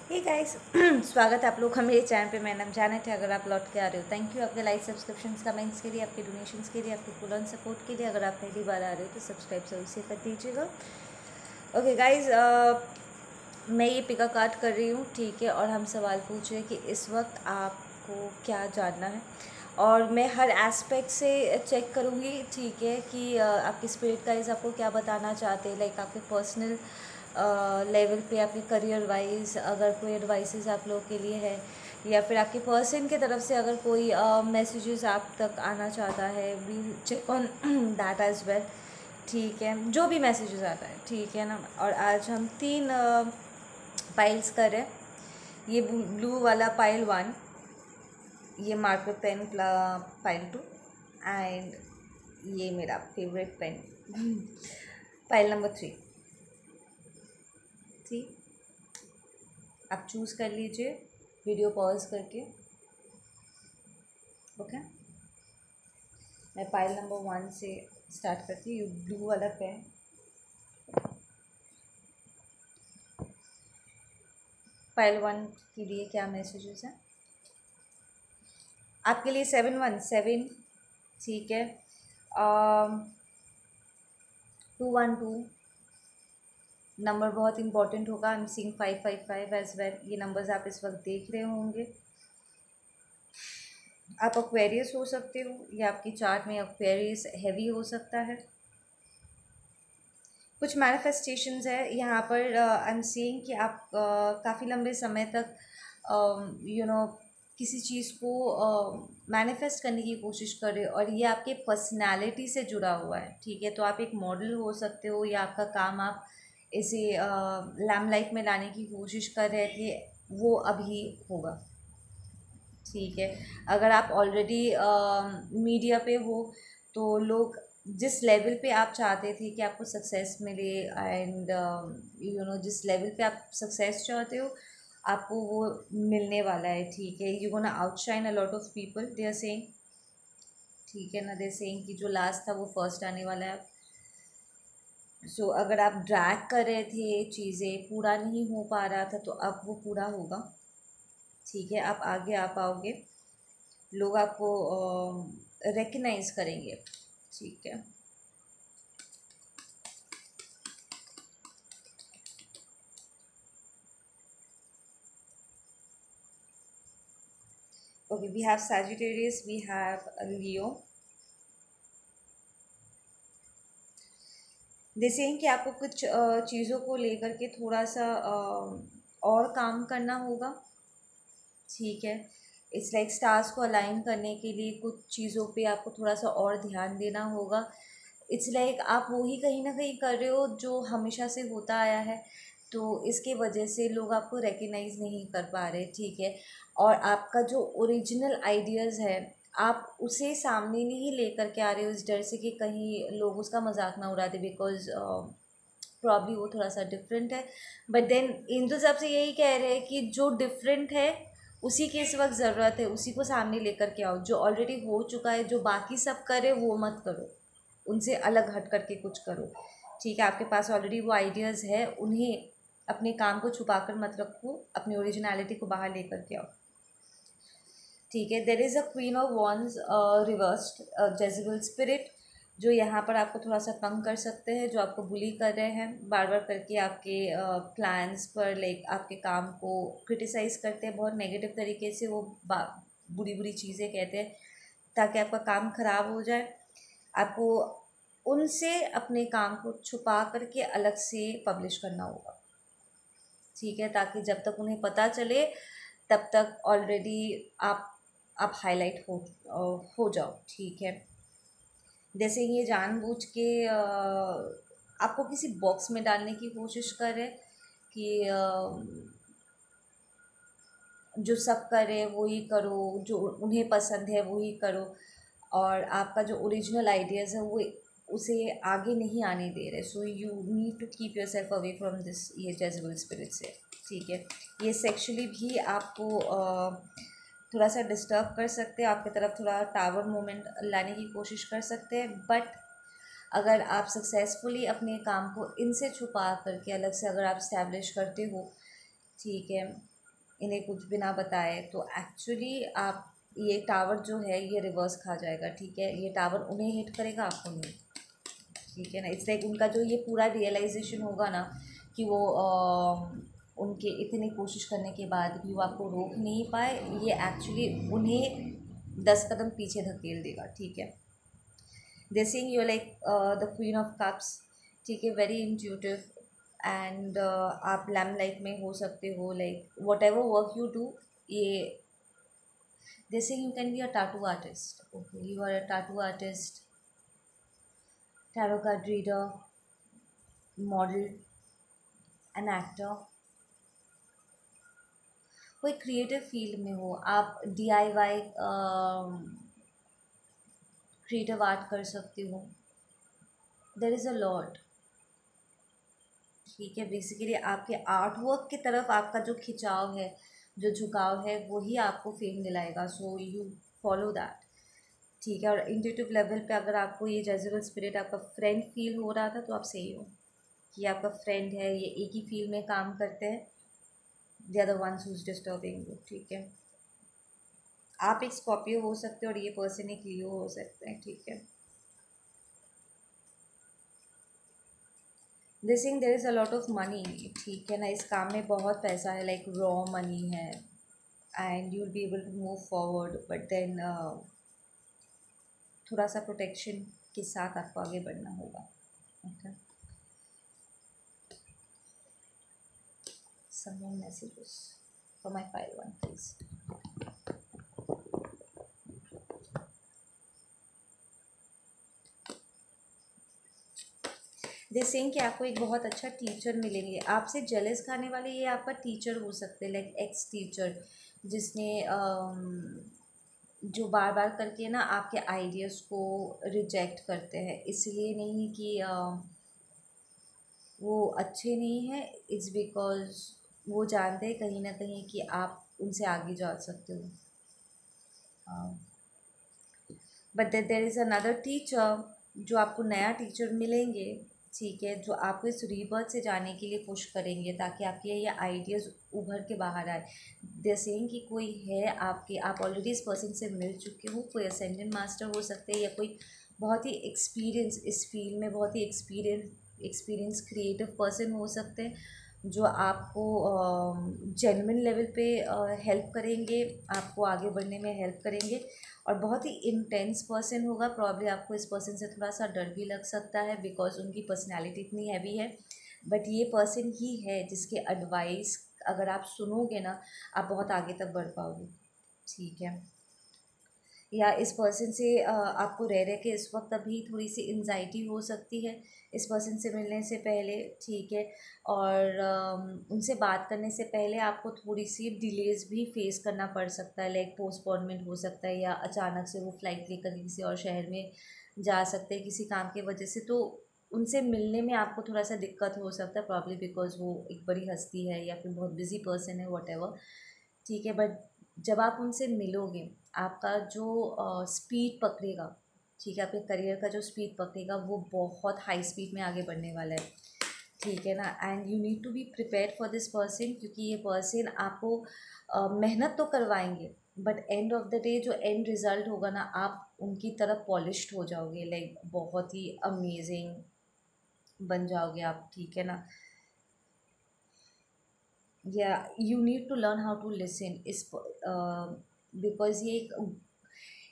Hey guys स्वागत है आप लोग का मेरे चैनल पे। मेरा नाम जानत है। अगर आप लौट के आ रहे हो, थैंक यू आपके लाइक सब्सक्रिप्शंस कमेंट्स के लिए, आपके डोनेशंस के लिए, आपके फुल ऑन सपोर्ट के लिए। अगर आप पहली बार आ रहे हो तो सब्सक्राइब जरूर से कर दीजिएगा। ओके गाइस, मैं ये पिका कार्ड कर रही हूँ, ठीक है। और हम सवाल पूछ रहे हैं कि इस वक्त आपको क्या जानना है, और मैं हर एस्पेक्ट से चेक करूँगी, ठीक है, कि आपकी स्पिरिट गाइस आपको क्या बताना चाहते हैं। लाइक आपके पर्सनल लेवल पे, आपके करियर वाइज अगर कोई एडवाइसेस आप लोगों के लिए है, या फिर आपके पर्सन की तरफ से अगर कोई मैसेजेस आप तक आना चाहता है, we check on that as well, ठीक है। जो भी मैसेजेस आता है, ठीक है ना। और आज हम 3 पाइल्स कर रहे हैं। ये ब्लू वाला पाइल 1, ये मार्कर पेन पाइल 2, एंड ये मेरा फेवरेट पेन पाइल नंबर 3। ठीक, आप चूज़ कर लीजिए वीडियो पॉज करके। ओके, मैं पाइल नंबर 1 से स्टार्ट करती हूँ। ब्लू वाला पेन, पाइल 1 के लिए क्या मैसेजेस हैं आपके लिए? 717, ठीक है। 212 नंबर बहुत इंपॉर्टेंट होगा। I am seeing 555 as well. ये नंबर्स आप इस वक्त देख रहे होंगे। आप एक्वेरियस हो सकते हो, या आपकी चार्ट में एक्वेरियस हैवी हो सकता है। कुछ मैनिफेस्टेशंस है यहाँ पर। आई एम सीइंग कि आप काफ़ी लंबे समय तक किसी चीज़ को मैनिफेस्ट करने की कोशिश कर रहे हो, और ये आपके पर्सनालिटी से जुड़ा हुआ है, ठीक है। तो आप एक मॉडल हो सकते हो, या आपका काम आप इसे लैमलाइट में लाने की कोशिश कर रहे थे, वो अभी होगा, ठीक है। अगर आप ऑलरेडी मीडिया पे हो, तो लोग जिस लेवल पे आप चाहते थे कि आपको सक्सेस मिले, एंड जिस लेवल पे आप सक्सेस चाहते हो, आपको वो मिलने वाला है, ठीक है। You gonna outshine a lot of people, they are saying, ठीक है ना। दे आर सेइंग कि जो लास्ट था वो फर्स्ट आने वाला है। सो अगर आप ड्रैग कर रहे थे, चीज़ें पूरा नहीं हो पा रहा था, तो अब वो पूरा होगा, ठीक है। आप आगे आ पाओगे, लोग आपको रिकग्नाइज करेंगे, ठीक है। Okay, we have Sagittarius, we have Leo. जैसे कि आपको कुछ चीज़ों को लेकर के थोड़ा सा और काम करना होगा, ठीक है। इट्स लाइक स्टार्स को अलाइन करने के लिए कुछ चीज़ों पे आपको थोड़ा सा और ध्यान देना होगा। इट्स लाइक आप वही कहीं ना कहीं कर रहे हो जो हमेशा से होता आया है, तो इसके वजह से लोग आपको रिकग्नाइज नहीं कर पा रहे, ठीक है। और आपका जो ओरिजिनल आइडियाज़ है, आप उसे सामने नहीं लेकर के आ रहे हो, इस डर से कि कहीं लोग उसका मजाक ना उड़ा दे, बिकॉज प्रॉब्ली वो थोड़ा सा डिफरेंट है। बट देन एंजल्स आपसे यही कह रहे हैं कि जो डिफरेंट है उसी की इस वक्त ज़रूरत है, उसी को सामने लेकर के आओ। जो ऑलरेडी हो चुका है, जो बाकी सब करे वो मत करो, उनसे अलग हट करके कुछ करो, ठीक है। आपके पास ऑलरेडी वो आइडियाज़ है, उन्हें अपने काम को छुपा कर मत रखो, अपनी ओरिजिनलिटी को बाहर लेकर के आओ, ठीक है। There is a queen of wands reversed, Jezebel spirit, जो यहाँ पर आपको थोड़ा सा तंग कर सकते हैं, जो आपको बुली कर रहे हैं बार बार करके, आपके प्लान्स पर, लाइक आपके काम को क्रिटिसाइज़ करते हैं बहुत नेगेटिव तरीके से। वो बुरी बुरी चीज़ें कहते हैं ताकि आपका काम ख़राब हो जाए। आपको उनसे अपने काम को छुपा करके अलग से पब्लिश करना होगा, ठीक है, ताकि जब तक उन्हें पता चले तब तक ऑलरेडी आप हाईलाइट हो जाओ, ठीक है। जैसे ये जानबूझ के आपको किसी बॉक्स में डालने की कोशिश करे कि जो सब करे वही करो, जो उन्हें पसंद है वही करो, और आपका जो ओरिजिनल आइडियाज़ है वो उसे आगे नहीं आने दे रहे। So you need to keep yourself away from this, ये जेज़ेबेल स्पिरिट से, ठीक है। ये सेक्शुअली भी आपको थोड़ा सा डिस्टर्ब कर सकते हैं, आपकी तरफ थोड़ा टावर मोमेंट लाने की कोशिश कर सकते हैं। बट अगर आप सक्सेसफुली अपने काम को इनसे छुपा करके अलग से अगर आप इस्टेब्लिश करते हो, ठीक है, इन्हें कुछ भी ना बताए तो एक्चुअली आप ये टावर जो है ये रिवर्स खा जाएगा, ठीक है। ये टावर उन्हें हिट करेगा, आपको नहीं, ठीक है ना। इट्स लाइक उनका जो ये पूरा रियलाइजेशन होगा ना कि वो उनके इतनी कोशिश करने के बाद भी वो आपको रोक नहीं पाए, ये एक्चुअली उन्हें 10 कदम पीछे धकेल देगा, ठीक है। They saying you like the queen of cups, ठीक है, वेरी इंट्यूटिव एंड आप लैम लाइट में हो सकते हो, like whatever work you do, ये they saying you can be a tattoo artist, okay, you are a tattoo artist, tarot card reader, model, an actor, कोई creative field में हो आप, DIY क्रिएटिव आर्ट कर सकते हो, there is a lot, ठीक है। बेसिकली आपके आर्ट वर्क की तरफ आपका जो खिंचाव है, जो झुकाव है, वही आपको फेम दिलाएगा, सो यू फॉलो दैट, ठीक है। और इंट्यूटिव लेवल पे अगर आपको ये जेज़बल स्पिरिट आपका फ्रेंड फील हो रहा था तो आप सही हो, कि आपका फ्रेंड है, ये एक ही फील्ड में काम करते हैं, they are the ones who's disturbing you, ठीक है। आप एक स्कॉर्पियो हो सकते हो और ये पर्सन एक लियो हो सकते हैं, ठीक है। This thing there is a lot of money, ठीक है ना। इस काम में बहुत पैसा है, लाइक रॉ मनी है and you will be able to move forward, but then थोड़ा सा प्रोटेक्शन के साथ आपको आगे बढ़ना होगा, okay. Some more messages for my pile one please. They saying कि आपको एक बहुत अच्छा टीचर मिलेंगे, आपसे जेलस खाने वाले ये आपका टीचर हो सकते हैं, लाइक एक्स टीचर, जिसने जो बार बार करके ना आपके आइडियाज़ को रिजेक्ट करते हैं, इसलिए नहीं कि वो अच्छे नहीं हैं, इट्स बिकॉज वो जानते हैं कहीं ना कहीं कि आप उनसे आगे जा सकते हो, but there is another teacher, जो आपको नया टीचर मिलेंगे, ठीक है, जो आपको इस रीबर्थ से जाने के लिए पुश करेंगे ताकि आपके ये आइडियाज़ उभर के बाहर आए। दे सेइंग कि कोई है आपके, आप ऑलरेडी इस पर्सन से मिल चुके हो, कोई असेंडेंट मास्टर हो सकते हैं या कोई बहुत ही एक्सपीरियंस इस फील्ड में, बहुत ही एक्सपीरियंस क्रिएटिव पर्सन हो सकते हैं, जो आपको जेन्युइन लेवल पे हेल्प करेंगे, आपको आगे बढ़ने में हेल्प करेंगे। और बहुत ही इंटेंस पर्सन होगा, प्रॉब्ली आपको इस पर्सन से थोड़ा सा डर भी लग सकता है बिकॉज उनकी पर्सनैलिटी इतनी हैवी है, बट ये पर्सन ही है जिसके एडवाइस अगर आप सुनोगे ना, आप बहुत आगे तक बढ़ पाओगे, ठीक है। या इस पर्सन से आपको रह रह के इस वक्त अभी थोड़ी सी एंजाइटी हो सकती है इस पर्सन से मिलने से पहले, ठीक है। और उनसे बात करने से पहले आपको थोड़ी सी डिलेज़ भी फेस करना पड़ सकता है, लाइक पोस्टपोनमेंट हो सकता है, या अचानक से वो फ़्लाइट लेकर किसी और शहर में जा सकते हैं किसी काम की वजह से, तो उनसे मिलने में आपको थोड़ा सा दिक्कत हो सकता है, प्रॉब्ली बिकॉज वो एक बड़ी हस्ती है या फिर बहुत बिजी पर्सन है, वॉट, ठीक है। बट जब आप उनसे मिलोगे, आपका जो स्पीड पकड़ेगा, ठीक है, आपके करियर का जो स्पीड पकड़ेगा वो बहुत हाई स्पीड में आगे बढ़ने वाला है, ठीक है ना। And you need to be prepare for this person, क्योंकि ये पर्सन आपको मेहनत तो करवाएंगे, but end of the day जो एंड रिज़ल्ट होगा ना, आप उनकी तरफ पॉलिश्ड हो जाओगे, लाइक बहुत ही अमेजिंग बन जाओगे आप, ठीक है ना। या you need to learn how to listen इस बिकॉज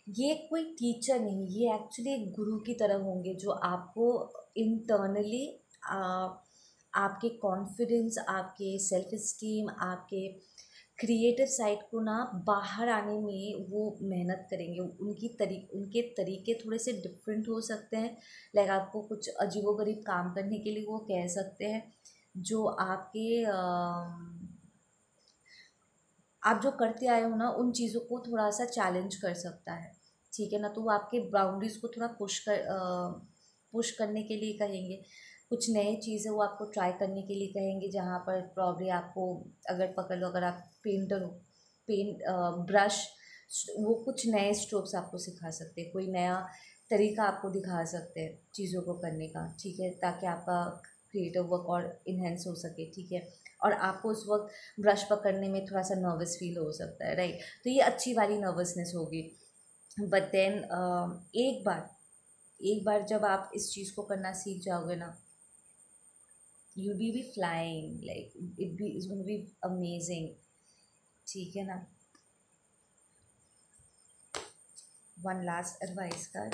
ये कोई टीचर नहीं, ये एक्चुअली एक गुरु की तरह होंगे जो आपको इंटरनली आपके कॉन्फिडेंस, आपके सेल्फ इस्टीम, आपके क्रिएटिव साइड को ना बाहर आने में वो मेहनत करेंगे। उनके तरीके थोड़े से डिफरेंट हो सकते हैं, लाइक आपको कुछ अजीबोगरीब काम करने के लिए वो कह सकते हैं, जो आपके आप जो करते आए हो ना उन चीज़ों को थोड़ा सा चैलेंज कर सकता है, ठीक है ना। तो वो आपके बाउंड्रीज़ को थोड़ा पुश करने के लिए कहेंगे, कुछ नए चीज़ें वो आपको ट्राई करने के लिए कहेंगे, जहाँ पर प्रॉब्ली आपको अगर पकड़ लो, अगर आप पेंटर हो, पेंट ब्रश, वो कुछ नए स्ट्रोक्स आपको सिखा सकते हैं, कोई नया तरीका आपको दिखा सकते हैं चीज़ों को करने का, ठीक है, ताकि आपका क्रिएटिव वर्क और इन्हेंस हो सके, ठीक है। और आपको उस वक्त ब्रश पकड़ने में थोड़ा सा नर्वस फील हो सकता है, राइट। तो ये अच्छी वाली नर्वसनेस होगी। बट देन एक बार जब आप इस चीज़ को करना सीख जाओगे ना, you be flying, like it be is gonna be amazing, ठीक है ना। वन लास्ट एडवाइस का,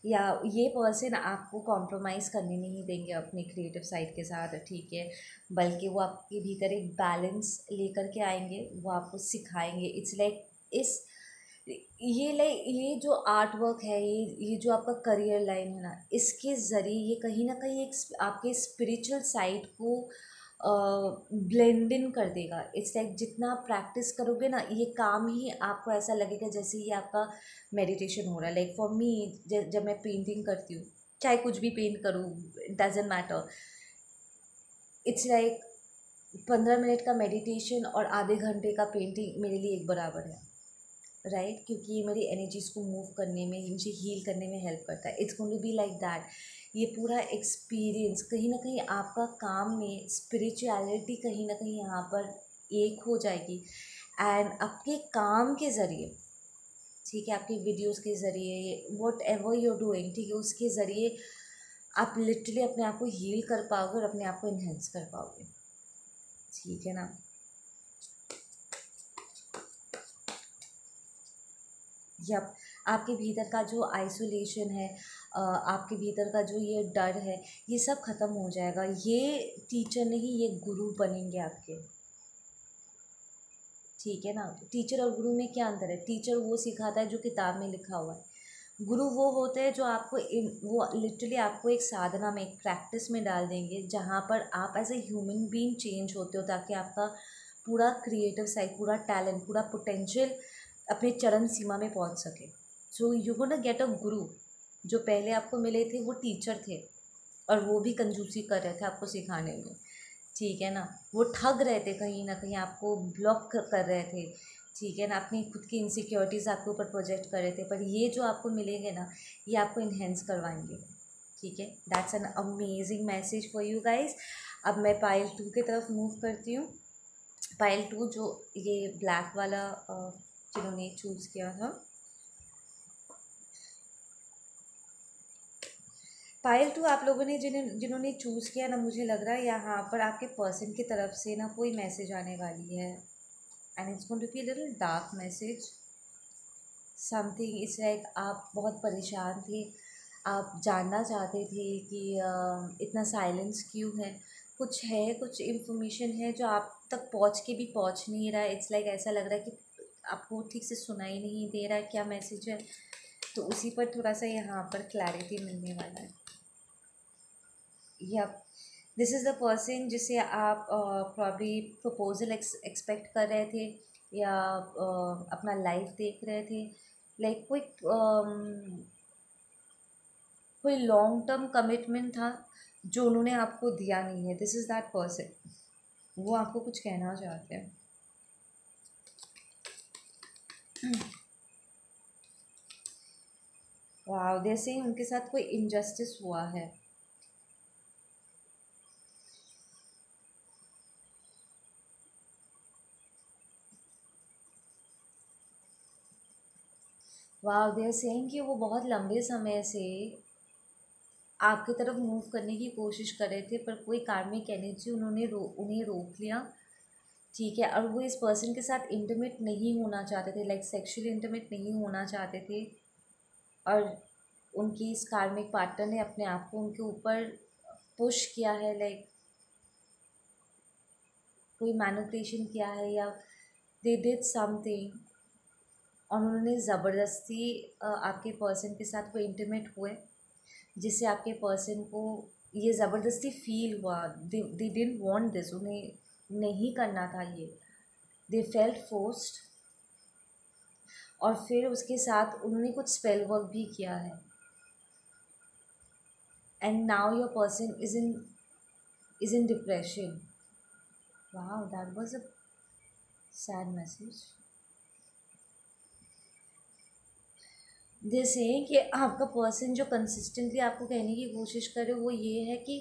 या ये पर्सन आपको कॉम्प्रोमाइज़ करने नहीं देंगे अपने क्रिएटिव साइड के साथ, ठीक है, बल्कि वो आपके भीतर एक बैलेंस लेकर के आएंगे, वो आपको सिखाएंगे। इट्स लाइक इस ये जो आर्ट वर्क है, ये जो आपका करियर लाइन है ना, इसके ज़रिए ये कहीं ना कहीं एक आपके स्पिरिचुअल साइड को ब्लेंड इन कर देगा। इट्स लाइक जितना आप प्रैक्टिस करोगे ना, ये काम ही आपको ऐसा लगेगा जैसे ये आपका मेडिटेशन हो रहा है। लाइक फॉर मी, जब मैं पेंटिंग करती हूँ, चाहे कुछ भी पेंट करूँ, doesn't matter, it's like 15 minute का मेडिटेशन और आधे घंटे का पेंटिंग मेरे लिए एक बराबर है, राइट, क्योंकि ये मेरी एनर्जीज़ को मूव करने में, मुझे हील करने में हेल्प करता है। It's going to be like that. ये पूरा एक्सपीरियंस कहीं ना कहीं आपका काम में स्पिरिचुअलिटी कहीं ना कहीं यहाँ पर एक हो जाएगी, एंड आपके काम के ज़रिए, ठीक है, आपके वीडियोस के ज़रिए, वॉट एवर यूर डूइंग, ठीक है, उसके ज़रिए आप लिटरली अपने आप को हील कर पाओगे और अपने आप को इन्हेंस कर पाओगे, ठीक है ना। यप, आपके भीतर का जो आइसोलेशन है, आपके भीतर का जो ये डर है, ये सब ख़त्म हो जाएगा। ये टीचर नहीं, ये गुरु बनेंगे आपके, ठीक है ना। टीचर और गुरु में क्या अंतर है? टीचर वो सिखाता है जो किताब में लिखा हुआ है, गुरु वो होते हैं जो आपको वो लिटरली आपको एक साधना में, एक प्रैक्टिस में डाल देंगे, जहाँ पर आप as a human being change होते हो, ताकि आपका पूरा क्रिएटिव साइड, पूरा टैलेंट, पूरा पोटेंशियल अपने चरम सीमा में पहुंच सके। So you gonna get a guru. जो पहले आपको मिले थे वो टीचर थे, और वो भी कंजूसी कर रहे थे आपको सिखाने में, ठीक है ना। वो ठग रहे थे, कहीं ना कहीं आपको ब्लॉक कर रहे थे, ठीक है ना, अपनी खुद की इनसिक्योरिटीज़ आपके ऊपर प्रोजेक्ट कर रहे थे। पर ये जो आपको मिलेंगे ना, ये आपको इन्हेंस करवाएंगे, ठीक है। That's an amazing message for you guys. अब मैं पायल 2 की तरफ मूव करती हूँ। पायल 2 जो ये ब्लैक वाला जिन्होंने चूज़ किया था, पायल 2 आप लोगों ने जिन्होंने चूज़ किया ना, मुझे लग रहा है यहाँ पर आपके पर्सन की तरफ से ना कोई मैसेज आने वाली है, and it's going to be little dark message. Something it's like आप बहुत परेशान थे, आप जानना चाहते थे कि इतना साइलेंस क्यों है, कुछ इन्फॉर्मेशन है जो आप तक पहुँच के भी पहुँच नहीं रहा है। इट्स लाइक ऐसा लग रहा है कि आपको ठीक से सुनाई नहीं दे रहा है क्या मैसेज है, तो उसी पर थोड़ा सा यहाँ पर क्लैरिटी मिलने वाला है। Yup, this is the person जिसे आप प्रॉब्ली प्रपोजल एक्सपेक्ट कर रहे थे, या अपना लाइफ देख रहे थे। लाइक कोई लॉन्ग टर्म कमिटमेंट था जो उन्होंने आपको दिया नहीं है। दिस इज़ दैट पर्सन, वो आपको कुछ कहना चाहते हैं। वाह, जैसे ही उनके साथ कोई इनजस्टिस हुआ है। वाह, दे आर सेइंग कि वो बहुत लंबे समय से आपकी तरफ मूव करने की कोशिश कर रहे थे, पर कोई कार्मिक एनर्जी उन्हें रोक लिया, ठीक है। और वो इस पर्सन के साथ इंटीमेट नहीं होना चाहते थे, लाइक सेक्सुअली इंटीमेट नहीं होना चाहते थे, और उनकी इस कार्मिक पार्टनर ने अपने आप को उनके ऊपर पुश किया है, लाइक कोई मैनिपुलेशन किया है, या दे डिड समथिंग, और उन्होंने ज़बरदस्ती आपके पर्सन के साथ कोई इंटीमेट हुए, जिससे आपके पर्सन को ये ज़बरदस्ती फील हुआ। दे डिडंट वांट दिस, उन्हें नहीं करना था ये, दे फेल्ट फोर्स्ड। और फिर उसके साथ उन्होंने कुछ स्पेल वर्क भी किया है, and now your person is in depression. वाह, that was a sad message. जैसे कि आपका पर्सन जो कंसिस्टेंटली आपको कहने की कोशिश करे वो ये है कि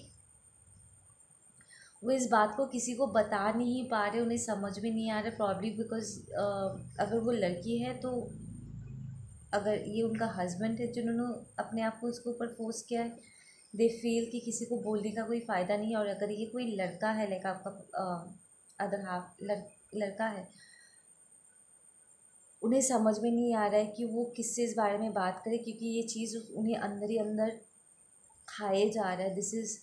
वो इस बात को किसी को बता नहीं पा रहे, उन्हें समझ में नहीं आ रहा, प्रॉब्ली बिकॉज अगर वो लड़की है तो अगर ये उनका हस्बैंड है जिन्होंने अपने आप को उसके ऊपर फोर्स किया है, दे फील कि किसी को बोलने का कोई फ़ायदा नहीं है। और अगर ये कोई लड़का है, लाइक आपका अदर हाफ लड़का है, उन्हें समझ में नहीं आ रहा है कि वो किससे इस बारे में बात करें, क्योंकि ये चीज़ उन्हें अंदर ही अंदर खाए जा रहा है। This is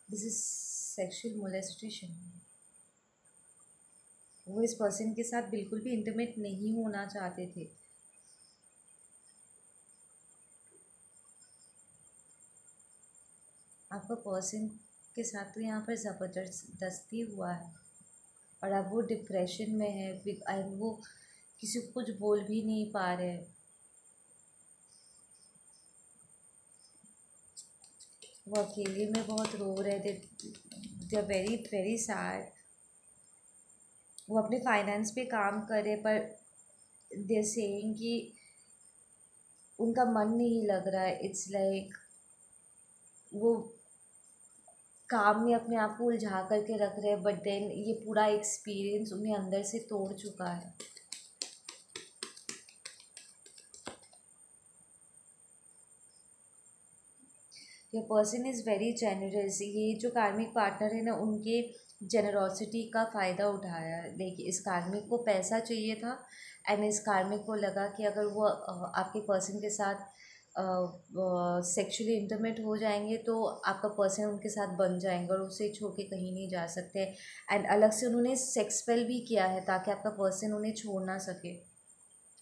sexual molestation. वो इस पर्सन के साथ बिल्कुल भी इंटीमेट नहीं होना चाहते थे। आपका पर्सन के साथ तो यहाँ पर ज़बरदस्ती हुआ है और अब वो डिप्रेशन में है एंड वो किसी को कुछ बोल भी नहीं पा रहे। वो अकेले में बहुत रो रहे थे, they are very very sad. वो अपने फाइनेंस पे काम करे पर दे आर सेइंग कि उनका मन नहीं लग रहा है। इट्स लाइक वो काम में अपने आप को उलझा करके रख रहे हैं, बट देन ये पूरा एक्सपीरियंस उन्हें अंदर से तोड़ चुका है। Your person is very generous. ये जो कार्मिक पार्टनर है ना, उनके जेनरोसिटी का फ़ायदा उठाया है। देखिए, इस कार्मिक को पैसा चाहिए था एंड इस कार्मिक को लगा कि अगर वो आपके पर्सन के साथ सेक्सुअली इंटरमेट हो जाएंगे तो आपका पर्सन उनके साथ बन जाएंगे और उसे छोड़ के कहीं नहीं जा सकते। एंड अलग से उन्होंने सेक्स पेल भी किया है ताकि आपका पर्सन उन्हें छोड़ ना सके।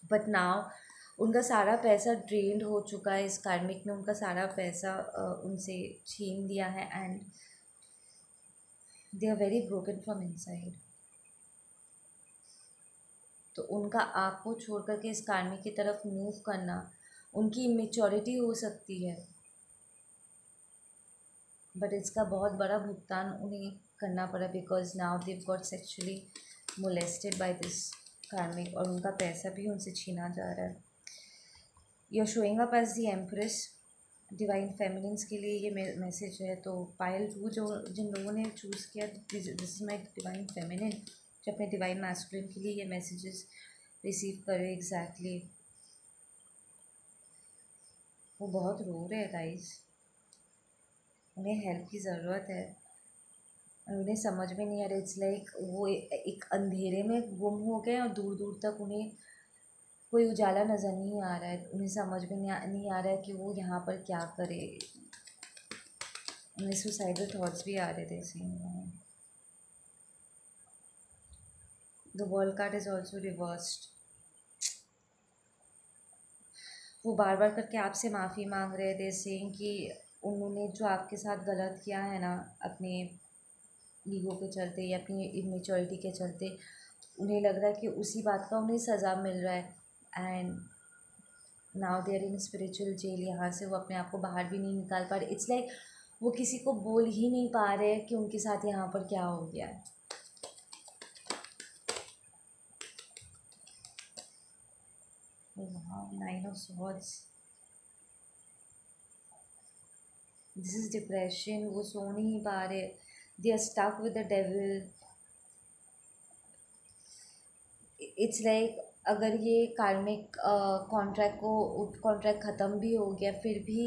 बट नाउ उनका सारा पैसा ड्रेन्ड हो चुका है, इस कार्मिक ने उनका सारा पैसा उनसे छीन लिया है and they are very broken from inside. तो उनका आपको छोड़ करके इस कार्मिक की तरफ मूव करना उनकी इमेच्योरिटी हो सकती है, बट इसका बहुत बड़ा भुगतान उन्हें करना पड़ा because now they've got sexually molested by this karmic और उनका पैसा भी उनसे छीना जा रहा है। You are showing up as the empress. Divine feminines के लिए ये मैसेज है। तो पायल 2 जो जिन लोगों ने चूज़ किया, this is my divine feminine, जो अपने डिवाइन मैस्कुलिन के लिए ये मैसेजेस रिसीव करे। एग्जैक्टली वो बहुत रो रहे हैं गाइस, उन्हें हेल्प की ज़रूरत है और उन्हें समझ में नहीं आ रहा। इट्स लाइक वो एक अंधेरे में गुम हो गए और दूर दूर तक उन्हें कोई उजाला नज़र नहीं आ रहा है। उन्हें समझ में नहीं आ रहा है कि वो यहाँ पर क्या करे। उन्हें सुसाइडल थॉट्स भी आ रहे थे सीन में। The world card is also reversed. वो बार बार करके आपसे माफ़ी मांग रहे थे, सेइंग कि उन्होंने जो आपके साथ गलत किया है ना, अपने ईगो के चलते या अपनी इमेच्योरिटी के चलते, उन्हें लग रहा है कि उसी बात का उन्हें सज़ा मिल रहा है and now they are in spiritual jail. यहाँ से वो अपने आप को बाहर भी नहीं निकाल पा रहे। इट्स लाइक वो किसी को बोल ही नहीं पा रहे कि उनके साथ यहाँ पर क्या हो गया है। Nine of swords, this is depression. वो सो नहीं पा रहे, they are stuck with the devil. It's like अगर ये कार्मिक कॉन्ट्रैक्ट ख़त्म भी हो गया, फिर भी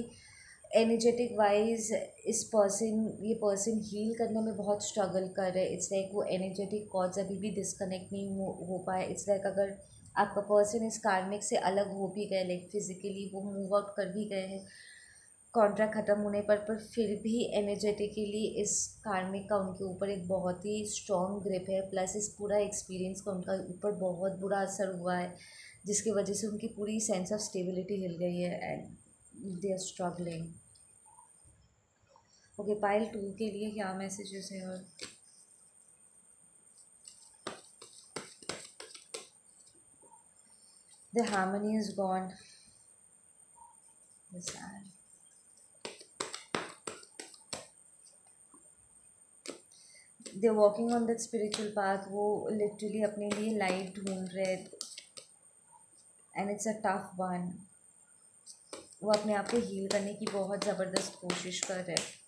एनर्जेटिक वाइज ये पर्सन हील करने में बहुत स्ट्रगल कर रहे हैं। इट्स लाइक वो एनर्जेटिक कॉर्ड्स अभी भी डिस्कनेक्ट नहीं हो पाए। इट्स लाइक अगर आपका पर्सन इस कार्मिक से अलग हो भी गए, लाइक फिजिकली वो मूव आउट कर भी गए हैं कॉन्ट्रैक्ट ख़त्म होने पर फिर भी एनर्जेटिकली इस कार्मिक का उनके ऊपर एक बहुत ही स्ट्रॉन्ग ग्रिप है। प्लस इस पूरा एक्सपीरियंस का उनका ऊपर बहुत बुरा असर हुआ है, जिसकी वजह से उनकी पूरी सेंस ऑफ स्टेबिलिटी हिल गई है and they are struggling. Okay, pile 2 के लिए क्या मैसेजेस है? और the harmony is gone, they walking on that spiritual path. वो लिटरली अपने लिए लाइट ढूंढ रहे। And it's a tough one. वो अपने आप को हील करने की बहुत ज़बरदस्त कोशिश कर रहे हैं।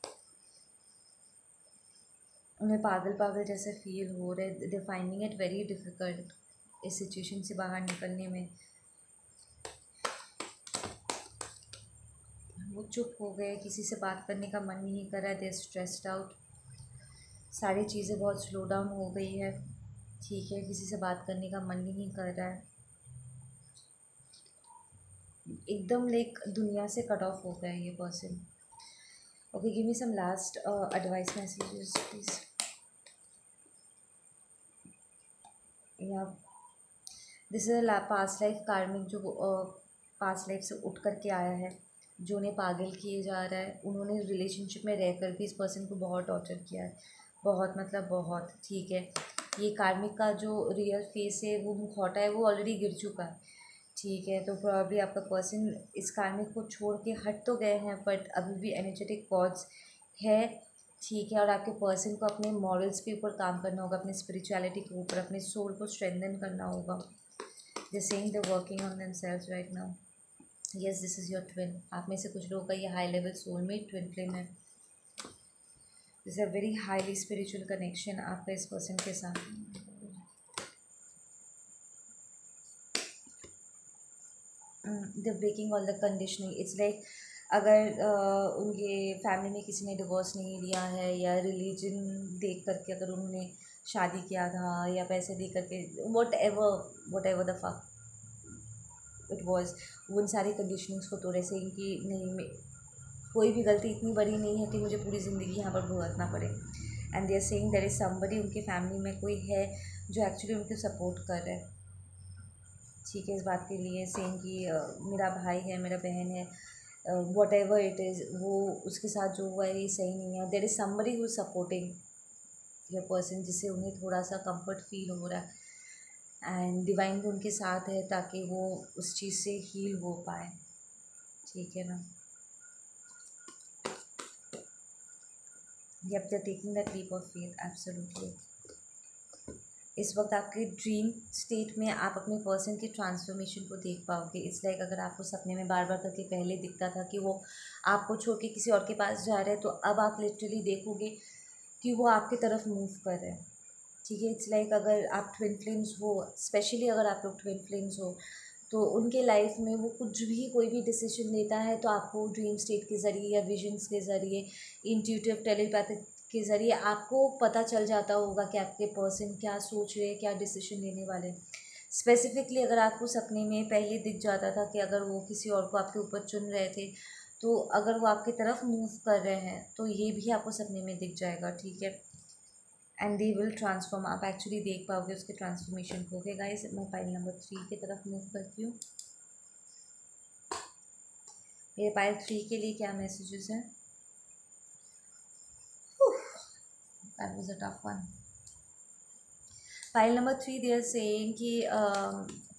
उन्हें पागल पागल जैसे फील हो रहे, दे फाइंडिंग इट वेरी डिफ़िकल्ट इस सिचुएशन से बाहर निकलने में। वो चुप हो गए, किसी से बात करने का मन नहीं कर रहा है, दे स्ट्रेस्ड आउट। सारी चीज़ें बहुत स्लो डाउन हो गई है, ठीक है, किसी से बात करने का मन नहीं कर रहा है, एकदम लाइक दुनिया से कट ऑफ हो गया है ये person. Okay, give me some last advice messages please. या this is a past life karmic, जो पास्ट लाइफ से उठ करके आया है, जो उन्हें पागल किए जा रहा है। उन्होंने रिलेशनशिप में रहकर भी इस पर्सन को बहुत टॉर्चर किया है, बहुत मतलब बहुत, ठीक है। ये कार्मिक का जो रियल फेस है, वो मुखौटा है, वो ऑलरेडी गिर चुका है, ठीक है। तो प्रॉब्ली आपका पर्सन इस कार्मिक को छोड़ के हट तो गए हैं, बट अभी भी एनर्जेटिक कॉर्ड्स है, ठीक है। और आपके पर्सन को अपने मॉरल्स के ऊपर काम करना होगा, अपनी स्पिरिचुअलिटी के ऊपर, अपने सोल को स्ट्रेंथन करना होगा। They saying they working on themselves right now. Yes, this is your twin. आप में से कुछ लोगों का ये high level soulmate twin flame है। This a very highly spiritual connection आपका इस पर्सन के साथ। The breaking all the conditioning, it's like अगर उनके फैमिली में किसी ने डिवोर्स नहीं लिया है, या रिलीजन देख करके अगर उन्होंने शादी किया था, या पैसे दे करके, what ever the fuck it was, उन सारी कंडीशनिंग्स को तोड़े से कि नहीं, कोई भी गलती इतनी बड़ी नहीं है कि मुझे पूरी ज़िंदगी यहाँ पर भुगतना पड़े। And they are saying there is somebody, उनके फैमिली में कोई है जो एक्चुअली उनको सपोर्ट कर रहा है, ठीक है। इस बात के लिए सेइंग कि मेरा भाई है, मेरा बहन है, वट एवर इट इज़, वो उसके साथ जो हुआ है ये सही नहीं है। There is somebody who is supporting your person, जिससे उन्हें थोड़ा सा कंफर्ट फील हो रहा है। एंड डिवाइन भी उनके साथ है ताकि वो उस चीज़ से हील हो पाए, ठीक है ना। Yup, they taking that leap of faith, absolutely. इस वक्त आपके ड्रीम स्टेट में आप अपने पर्सन के ट्रांसफॉर्मेशन को देख पाओगे। इट्स लाइक अगर आपको सपने में बार बार करके पहले दिखता था कि वो आपको छोड़ के किसी और के पास जा रहे हैं, तो अब आप लिटरली देखोगे कि वो आपकी तरफ मूव कर रहे हैं, ठीक है। इट्स लाइक अगर आप ट्विन फ्लेम्स हो, स्पेशली अगर आप लोग ट्विन फ्लेम्स हो, तो उनके लाइफ में वो कुछ भी कोई भी डिसीजन लेता है तो आपको ड्रीम स्टेट के ज़रिए या विजन्स के ज़रिए, इंट्यूटिव टेलीपैथिक के ज़रिए आपको पता चल जाता होगा कि आपके पर्सन क्या सोच रहे हैं, क्या डिसीजन लेने वाले हैं। स्पेसिफिकली अगर आपको सपने में पहले दिख जाता था कि अगर वो किसी और को आपके ऊपर चुन रहे थे, तो अगर वो आपकी तरफ मूव कर रहे हैं तो ये भी आपको सपने में दिख जाएगा, ठीक है। एंड दे विल ट्रांसफॉर्म, आप एक्चुअली देख पाओगे उसके ट्रांसफॉर्मेशन को। ओके गाइस, मैं पाइल नंबर 3 की तरफ मूव करती हूँ। मेरे पाइल 3 के लिए क्या मैसेजेस हैं? That was a tough one. Pile number 3, they are saying कि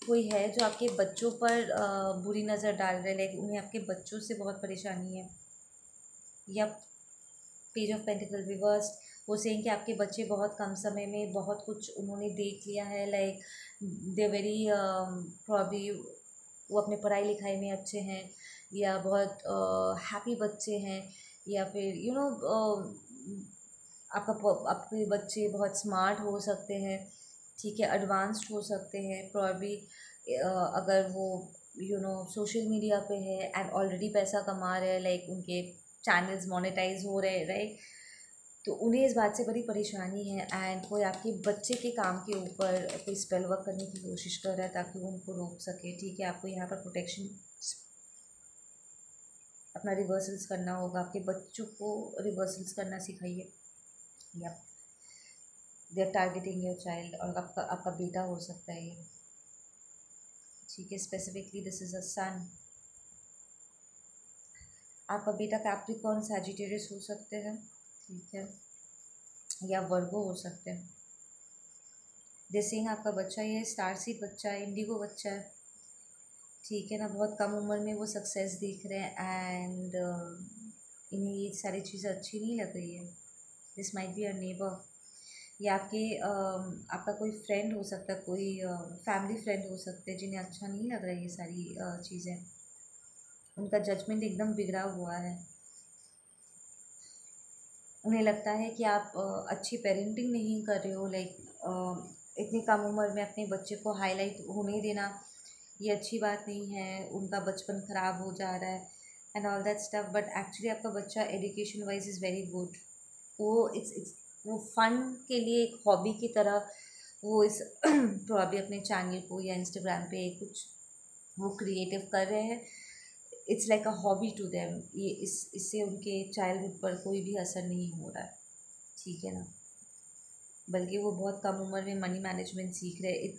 कोई है जो आपके बच्चों पर बुरी नज़र डाल रहा है, लाइक उन्हें आपके बच्चों से बहुत परेशानी है। या पेज ऑफ पेंटिकल रिवर्स, वो सेइंग कि आपके बच्चे बहुत कम समय में बहुत कुछ उन्होंने देख लिया है, लाइक दे वेरी प्रॉब्ली वो अपने पढ़ाई लिखाई में अच्छे हैं, या बहुत हैप्पी बच्चे हैं, या फिर आपके बच्चे बहुत स्मार्ट हो सकते हैं, ठीक है, एडवांस्ड हो सकते हैं प्रॉब्ली। अगर वो सोशल मीडिया पे है एंड ऑलरेडी पैसा कमा रहे हैं, लाइक उनके चैनल्स मोनेटाइज हो रहे हैं, राइट। तो उन्हें इस बात से बड़ी परेशानी है, एंड कोई आपके बच्चे के काम के ऊपर कोई स्पेल वर्क करने की कोशिश कर रहा है ताकि वो उनको रोक सके, ठीक है। आपको यहाँ पर प्रोटेक्शन अपना रिवर्सल्स करना होगा, आपके बच्चों को रिवर्सल्स करना सिखाइए। या they are targeting your child, और आपका बेटा हो सकता है ये, ठीक है। Specifically this is a son. आपका बेटा कैप्रिकॉर्न सैजिटेरियस हो सकते हैं, ठीक है, या वर्गो हो सकते हैं। जैसे ही आपका बच्चा ये स्टार सीड बच्चा है, इंडिगो बच्चा है, ठीक है ना, बहुत कम उम्र में वो सक्सेस दिख रहे हैं, एंड इन्हें ये सारी चीज़ें अच्छी नहीं लग रही है। This might be a neighbour, या आपका कोई फ्रेंड हो सकता है, कोई फैमिली फ्रेंड हो सकते हैं जिन्हें अच्छा नहीं लग रहा है ये सारी चीज़ें, उनका जजमेंट एकदम बिगड़ा हुआ है। उन्हें लगता है कि आप अच्छी पेरेंटिंग नहीं कर रहे हो, लाइक इतनी कम उम्र में अपने बच्चे को हाईलाइट होने देना ये अच्छी बात नहीं है, उनका बचपन ख़राब हो जा रहा है and all that stuff. But actually आपका बच्चा education wise is very good. वो इट्स वो फन के लिए एक हॉबी की तरह वो इस प्रॉब्ली अपने चैनल को या इंस्टाग्राम पे कुछ वो क्रिएटिव कर रहे हैं। It's like a hobby to them. ये इससे उनके चाइल्डहुड पर कोई भी असर नहीं हो रहा है, ठीक है ना। बल्कि वो बहुत कम उम्र में मनी मैनेजमेंट सीख रहे हैं।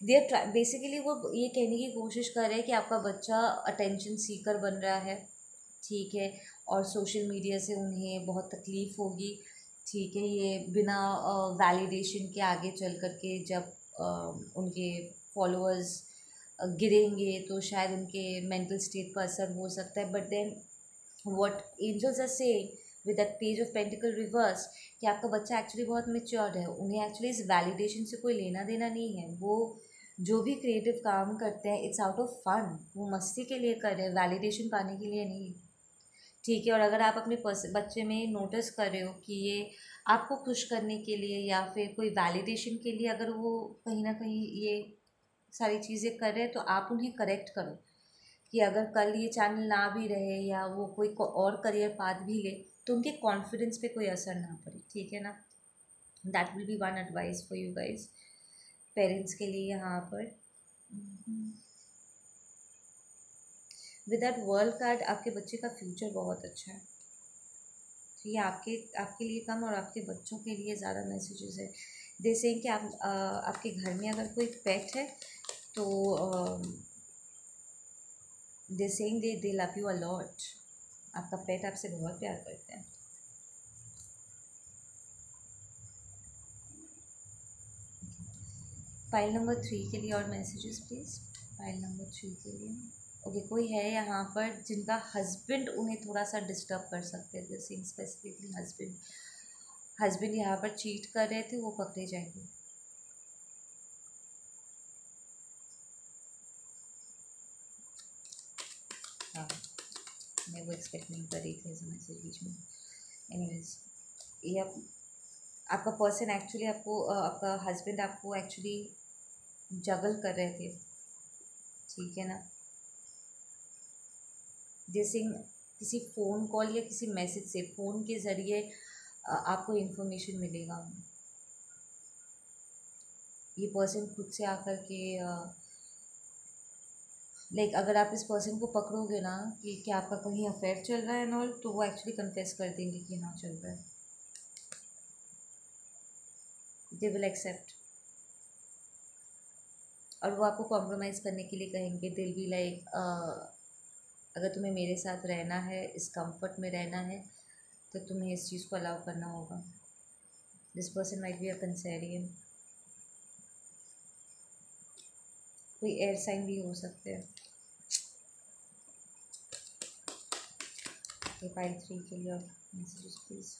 दे आर बेसिकली वो ये कहने की कोशिश कर रहे हैं कि आपका बच्चा अटेंशन सीकर बन रहा है, ठीक है, और सोशल मीडिया से उन्हें बहुत तकलीफ़ होगी, ठीक है। ये बिना वैलिडेशन के आगे चल कर के जब उनके फॉलोअर्स गिरेंगे तो शायद उनके मेंटल स्टेट पर असर हो सकता है। But then what angels are saying with that page of pentacle reverse कि आपका बच्चा एक्चुअली बहुत मेच्योर्ड है, उन्हें एक्चुअली इस वैलिडेशन से कोई लेना देना नहीं है। वो जो भी क्रिएटिव काम करते हैं इट्स आउट ऑफ फन, वो मस्ती के लिए कर रहे हैं, वैलिडेशन पाने के लिए नहीं, ठीक है। और अगर आप अपने बच्चे में नोटिस कर रहे हो कि ये आपको खुश करने के लिए या फिर कोई वैलिडेशन के लिए अगर वो कहीं ना कहीं ये सारी चीज़ें कर रहे हैं, तो आप उन्हें करेक्ट करो कि अगर कल ये चैनल ना भी रहे या वो कोई और करियर पाथ भी ले तो उनके कॉन्फिडेंस पे कोई असर ना पड़े, ठीक है ना। That will be one advice for you guys, parents के लिए यहाँ पर। विद दैट वर्ल्ड कार्ड आपके बच्चे का फ्यूचर बहुत अच्छा है, तो ये आपके लिए कम और आपके बच्चों के लिए ज़्यादा मैसेजेस है। जैसे कि आपके घर में अगर कोई पेट है तो दे saying they love you a lot. आपका पेट आपसे बहुत प्यार करते हैं। फाइल नंबर 3 के लिए और मैसेजेस प्लीज़। फाइल नंबर 3 के लिए ओके, कोई है यहाँ पर जिनका हस्बैंड उन्हें थोड़ा सा डिस्टर्ब कर सकते थे, जैसे स्पेसिफिकली हस्बैंड यहाँ पर चीट कर रहे थे, वो पकड़े जाएंगे। हाँ, मैं वो एक्सपेक्ट नहीं कर रही थी ऐसा मैसेज बीच में। एनीवेज, ये आपका पर्सन एक्चुअली आपका हस्बैंड आपको एक्चुअली जगल कर रहे थे, ठीक है ना। जैसे किसी फ़ोन कॉल या किसी मैसेज से फ़ोन के ज़रिए आपको इन्फॉर्मेशन मिलेगा। ये पर्सन खुद से आकर के लाइक अगर आप इस पर्सन को पकड़ोगे ना कि क्या आपका कहीं अफेयर चल रहा है एंड ऑल, तो वो एक्चुअली कन्फेस कर देंगे कि हाँ चल रहा है। दे विल एक्सेप्ट, और वो आपको कॉम्प्रोमाइज़ करने के लिए कहेंगे। दिल बी लाइक अगर तुम्हें मेरे साथ रहना है, इस कंफर्ट में रहना है, तो तुम्हें इस चीज़ को अलाउ करना होगा। This person might be a कंसेरियन, कोई एयर साइन भी हो सकते हैं। फाइल 3 के लिए और messages please.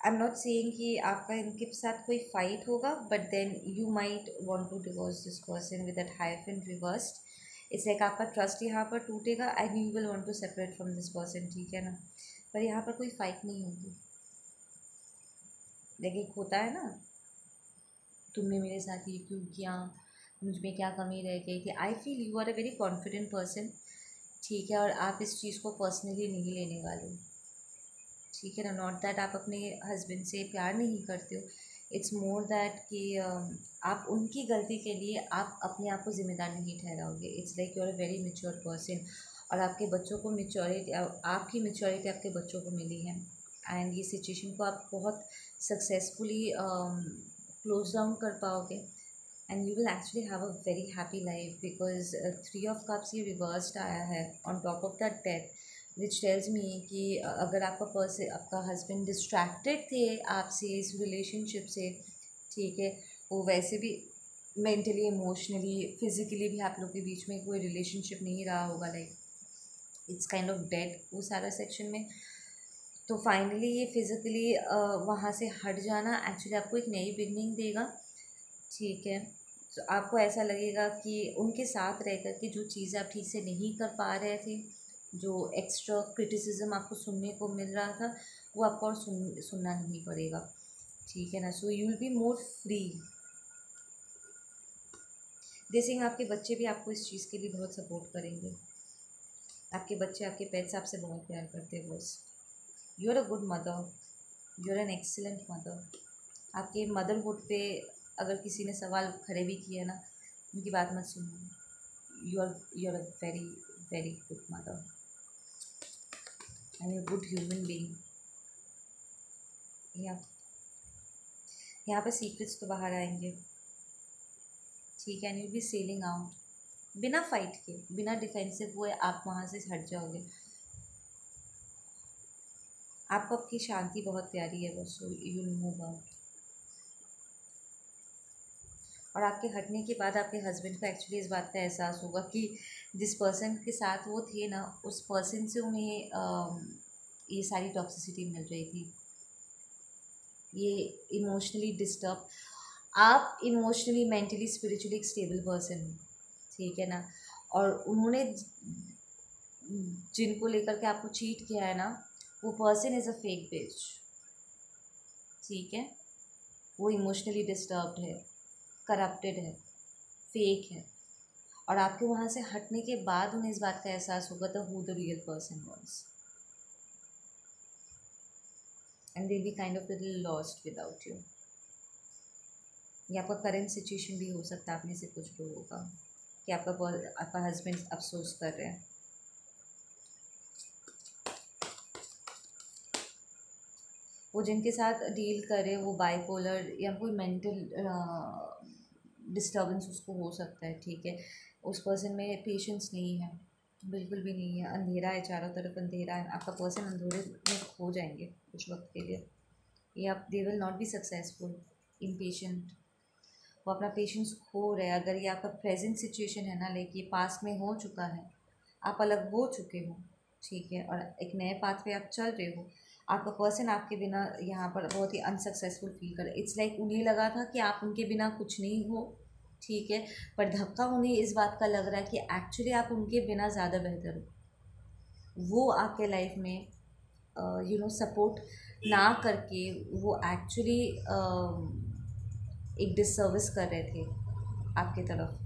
I am not saying कि आपका इनके साथ कोई फाइट होगा, but then you might want to divorce this person with that hierophant reversed. It's like आपका ट्रस्ट यहाँ पर टूटेगा and you will want to separate from this person, ठीक है ना। पर यहाँ पर कोई फाइट नहीं होगी। लेकिन होता है ना, तुमने मेरे साथ ये क्यों किया, मुझ में क्या कमी रह गई थी। I feel you are a very confident person, ठीक है, और आप इस चीज़ को पर्सनली नहीं लेने वाले, ठीक है ना। नॉट दैट आप अपने हस्बैंड से प्यार नहीं करते हो, इट्स मोर दैट कि आप उनकी गलती के लिए आप अपने आप को ज़िम्मेदार नहीं ठहराओगे। It's like you are a very mature person, और आपके बच्चों को मेच्योरिटी, आपकी मेच्योरिटी आपके बच्चों को मिली है एंड ये सिचुएशन को आप बहुत सक्सेसफुली क्लोज डाउन कर पाओगे and you will actually have a very happy life. Because 3 of cups ये रिवर्स्ड आया है on top of that death, which tells me कि अगर आपका हस्बैंड डिस्ट्रैक्टेड थे आपसे इस रिलेशनशिप से, ठीक है, वो वैसे भी मेंटली इमोशनली फिजिकली भी आप लोग के बीच में कोई रिलेशनशिप नहीं रहा होगा, like it's kind of dead वो सारा सेक्शन में। तो फाइनली ये फिज़िकली वहाँ से हट जाना एक्चुअली आपको एक नई बिगनिंग देगा, ठीक है। तो आपको ऐसा लगेगा कि उनके साथ रह कर के जो चीज़ें आप ठीक से नहीं कर पा रहे थे, जो एक्स्ट्रा क्रिटिसिज्म आपको सुनने को मिल रहा था, वो आपको और सुनना नहीं पड़ेगा, ठीक है ना। So you will be more free. They saying आपके बच्चे भी आपको इस चीज़ के लिए बहुत सपोर्ट करेंगे। आपके बच्चे, आपके पेट्स आपसे बहुत प्यार करते हैं boss. You are a good mother, you are an excellent mother. आपके मदरहुड पे अगर किसी ने सवाल खड़े भी किए ना, उनकी बात मत सुनो। You are a very very good mother and a good human being. यहाँ पे सीक्रेट्स तो बाहर आएंगे, ठीक है। And you be sailing out बिना फाइट के, बिना डिफेंसिव हुए आप वहाँ से हट जाओगे। आपको आपकी शांति बहुत प्यारी है बस, यू मूव आउट। और आपके हटने के बाद आपके हस्बैंड को एक्चुअली इस बात का एहसास होगा कि जिस पर्सन के साथ वो थे ना, उस पर्सन से उन्हें ये सारी टॉक्सिसिटी मिल रही थी, ये इमोशनली डिस्टर्ब। आप इमोशनली, मेंटली, स्पिरिचुअली एक स्टेबल पर्सन हो, ठीक है ना। और उन्होंने जिनको लेकर के आपको चीट किया है ना, वो पर्सन इज़ अ फेक बिच, ठीक है। वो इमोशनली डिस्टर्ब्ड है, करप्टेड है, फेक है। और आपके वहाँ से हटने के बाद उन्हें इस बात का एहसास होगा the who the real person was, and they be kind of little lost without you. ये आपका करेंट सिचुएशन भी हो सकता है आप में से कुछ लोगों का, कि आपका हस्बैंड अफसोस कर रहे हैं। वो जिनके साथ डील करे वो बाइपोलर या कोई मेंटल डिस्टर्बेंस उसको हो सकता है, ठीक है। उस पर्सन में पेशेंस नहीं है, बिल्कुल भी नहीं है। अंधेरा है, चारों तरफ अंधेरा है। आपका पर्सन अंधेरे में खो जाएंगे कुछ वक्त के लिए। ये आप, they will not be successful, impatient. वो अपना पेशेंस खो रहे हैं। अगर ये आपका प्रेजेंट सिचुएशन है ना, लेकिन पास्ट में हो चुका है, आप अलग हो चुके हो, ठीक है, और एक नए पाथ पे आप चल रहे हो, आपका पर्सन आपके बिना यहाँ पर बहुत ही अनसक्सेसफुल फील कर, इट्स लाइक उन्हें लगा था कि आप उनके बिना कुछ नहीं हो, ठीक है। पर धक्का उन्हें इस बात का लग रहा है कि एक्चुअली आप उनके बिना ज़्यादा बेहतर हो। वो आपके लाइफ में सपोर्ट ना करके वो एक्चुअली एक डिससर्विस कर रहे थे आपके तरफ,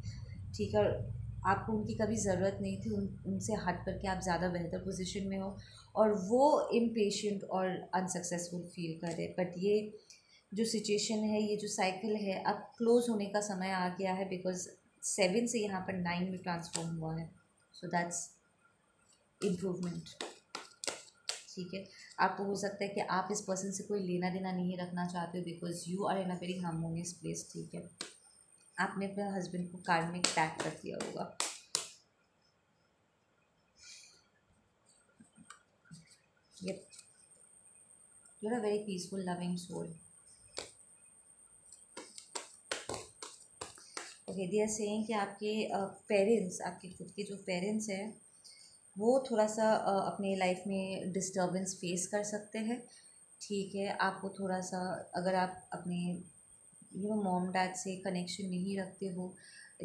ठीक है। और आपको उनकी कभी ज़रूरत नहीं थी, उनसे हट करके आप ज़्यादा बेहतर पोजीशन में हो, और वो इम्पेशेंट और अनसक्सेसफुल फील कर रहे। बट ये जो सिचुएशन है, ये जो साइकिल है, अब क्लोज होने का समय आ गया है, बिकॉज 7 से यहाँ पर 9 में ट्रांसफॉर्म हुआ है। सो दैट्स इम्प्रूवमेंट, ठीक है। आपको हो सकता है कि आप इस पर्सन से कोई लेना देना नहीं रखना चाहते हो, because you are in a very harmonious place, ठीक है। आपने अपने हस्बैंड को कार्मिक टैग कर दिया होगा। Yep, you're a very peaceful, loving soul. Okay, they are saying कि आपके पेरेंट्स, आपके खुद के जो पेरेंट्स हैं, वो थोड़ा सा अपने लाइफ में डिस्टर्बेंस फेस कर सकते हैं, ठीक है। आपको थोड़ा सा, अगर आप अपने मॉम डैड से कनेक्शन नहीं रखते हो,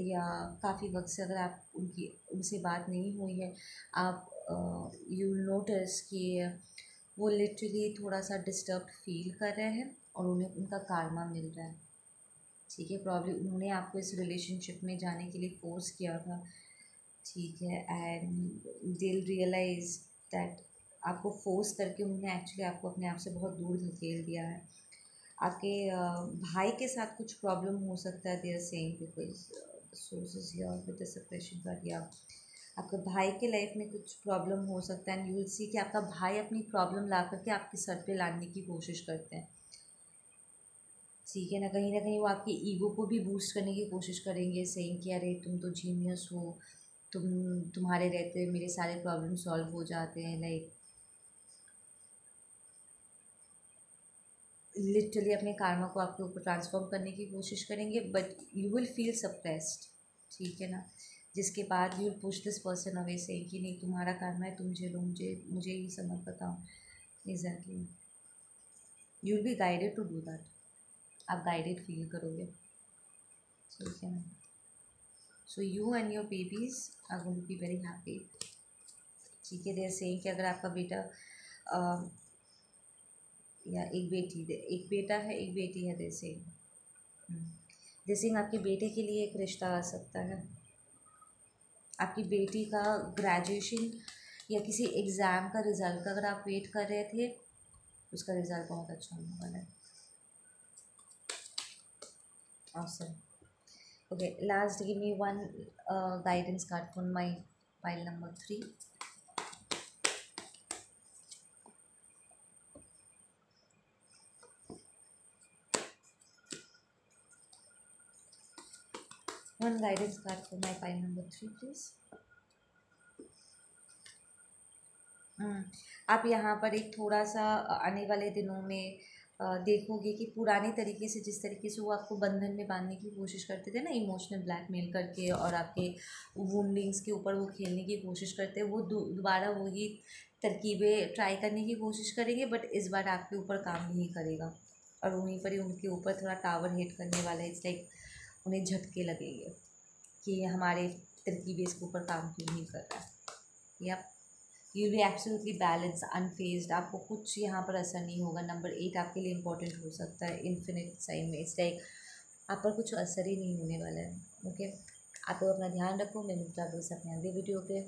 या काफ़ी वक्त से अगर आप उनसे बात नहीं हुई है, आप यू नोटिस कि वो लिटरली थोड़ा सा डिस्टर्ब फील कर रहे हैं, और उन्हें उनका कारमा मिल रहा है, ठीक है। प्रॉब्लम उन्होंने आपको इस रिलेशनशिप में जाने के लिए फोर्स किया था, ठीक है। एंड दे रियलाइज दैट आपको फोर्स करके उन्होंने एक्चुअली आपको अपने आप से बहुत दूर धकेल दिया है। आपके भाई के साथ कुछ प्रॉब्लम हो सकता है, they are saying, because sources here with the suppression कर दिया। आपके भाई के लाइफ में कुछ प्रॉब्लम हो सकता है, एंड यू विल सी कि आपका भाई अपनी प्रॉब्लम ला करके आपके सर पे लाने की कोशिश करते हैं, ठीक है ना। कहीं वो आपके ईगो को भी बूस्ट करने की कोशिश करेंगे, सेइंग कि अरे तुम तो जीनियस हो, तुम्हारे रहते मेरे सारे प्रॉब्लम सॉल्व हो जाते हैं, लाइक लिटरली अपने कार्मा को आपके ऊपर ट्रांसफॉर्म करने की कोशिश करेंगे, but you will feel suppressed, ठीक है ना। जिसके बाद you will push this person away, से कि नहीं तुम्हारा कार्मा है, तुम झेलो, मुझे ये सब मत बताओ, exactly, you will be guided to do that, आप गाइडेड फील करोगे, ठीक है ना। So you and your babies are going to be very happy, ठीक है। जैसे कि अगर आपका बेटा या एक बेटा है एक बेटी है, जैसे आपके बेटे के लिए एक रिश्ता आ सकता है, आपकी बेटी का ग्रेजुएशन या किसी एग्ज़ाम का रिज़ल्ट का अगर आप वेट कर रहे थे, उसका रिज़ल्ट बहुत अच्छा होने वाला है। Awesome. Okay, last give me one guidance card for my pile number 3. One guidance card for my pile number 3, please. आप यहाँ पर एक थोड़ा सा आने वाले दिनों में देखोगे कि पुराने तरीके से, जिस तरीके से वो आपको बंधन में बांधने की कोशिश करते थे ना, इमोशनल ब्लैकमेल करके और आपके वुंडिंग्स के ऊपर वो खेलने की कोशिश करते हैं, वो दोबारा वही तरकीबें ट्राई करने की कोशिश करेंगे, बट इस बार आपके ऊपर काम नहीं करेगा और वहीं पर ही उनके ऊपर थोड़ा टावर हिट करने वाला है। इट्स लाइक उन्हें झटके लगेंगे कि हमारे तरकीबें इसके ऊपर काम क्यों नहीं कर रहा है, या यू बी एब्सोल्युटली बैलेंस अनफेज्ड, आपको कुछ यहाँ पर असर नहीं होगा। नंबर 8 आपके लिए इंपॉर्टेंट हो सकता है इन्फिनिट साइन में, इट्स लाइक आप पर कुछ असर ही नहीं होने वाला है। ओके, आप लोग अपना ध्यान रखो, मैं मिलता हूँ अपने अगले वीडियो पे।